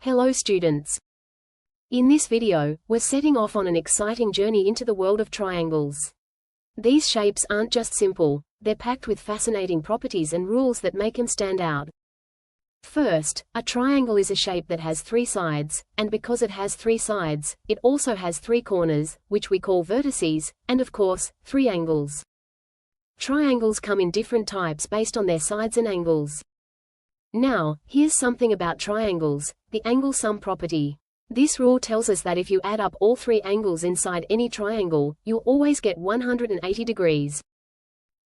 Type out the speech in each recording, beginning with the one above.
Hello students. In this video, we're setting off on an exciting journey into the world of triangles. These shapes aren't just simple, they're packed with fascinating properties and rules that make them stand out. First, a triangle is a shape that has three sides, and because it has three sides, it also has three corners, which we call vertices, and of course, three angles. Triangles come in different types based on their sides and angles. Now, here's something about triangles, the angle sum property. This rule tells us that if you add up all three angles inside any triangle, you'll always get 180 degrees.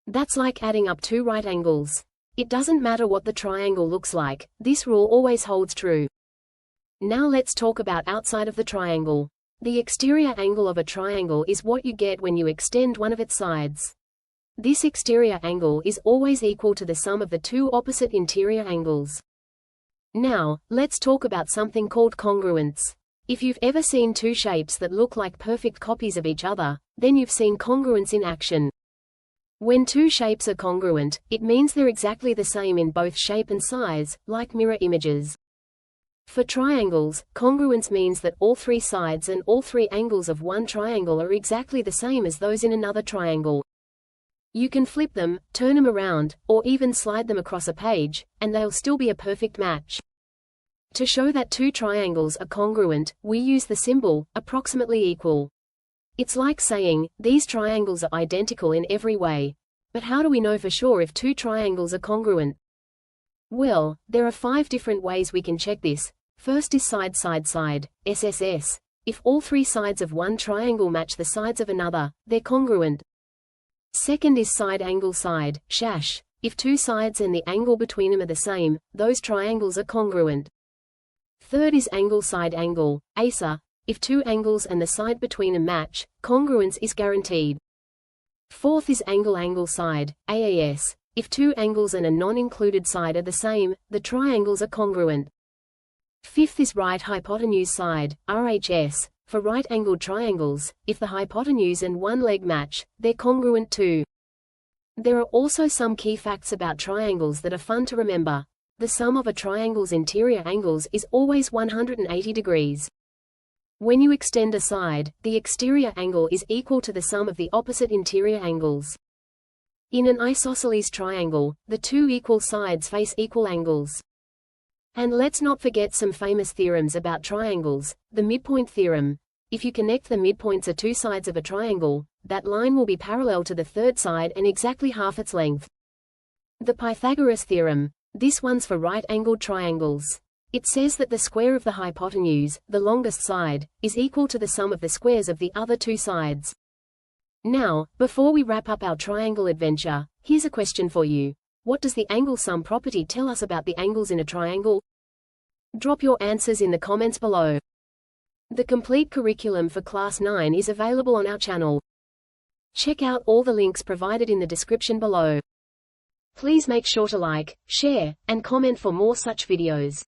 That's like adding up two right angles. It doesn't matter what the triangle looks like, this rule always holds true. Now let's talk about outside of the triangle. The exterior angle of a triangle is what you get when you extend one of its sides. This exterior angle is always equal to the sum of the two opposite interior angles. Now, let's talk about something called congruence. If you've ever seen two shapes that look like perfect copies of each other, then you've seen congruence in action. When two shapes are congruent, it means they're exactly the same in both shape and size, like mirror images. For triangles, congruence means that all three sides and all three angles of one triangle are exactly the same as those in another triangle. You can flip them, turn them around, or even slide them across a page, and they'll still be a perfect match. To show that two triangles are congruent, we use the symbol, approximately equal. It's like saying, these triangles are identical in every way. But how do we know for sure if two triangles are congruent? Well, there are 5 different ways we can check this. First is side, SSS. If all three sides of one triangle match the sides of another, they're congruent. Second is side angle side, SHASH. If two sides and the angle between them are the same, those triangles are congruent. Third is angle side angle, ASA. If two angles and the side between them match, congruence is guaranteed. Fourth is angle angle side, AAS. If two angles and a non-included side are the same, the triangles are congruent. Fifth is right hypotenuse side, RHS. For right-angled triangles, if the hypotenuse and one leg match, they're congruent too. There are also some key facts about triangles that are fun to remember. The sum of a triangle's interior angles is always 180 degrees. When you extend a side, the exterior angle is equal to the sum of the opposite interior angles. In an isosceles triangle, the two equal sides face equal angles. And let's not forget some famous theorems about triangles. The midpoint theorem. If you connect the midpoints of two sides of a triangle, that line will be parallel to the third side and exactly half its length. The Pythagoras theorem. This one's for right-angled triangles. It says that the square of the hypotenuse, the longest side, is equal to the sum of the squares of the other two sides. Now, before we wrap up our triangle adventure, here's a question for you. What does the angle sum property tell us about the angles in a triangle? Drop your answers in the comments below. The complete curriculum for Class 9 is available on our channel. Check out all the links provided in the description below. Please make sure to like, share, and comment for more such videos.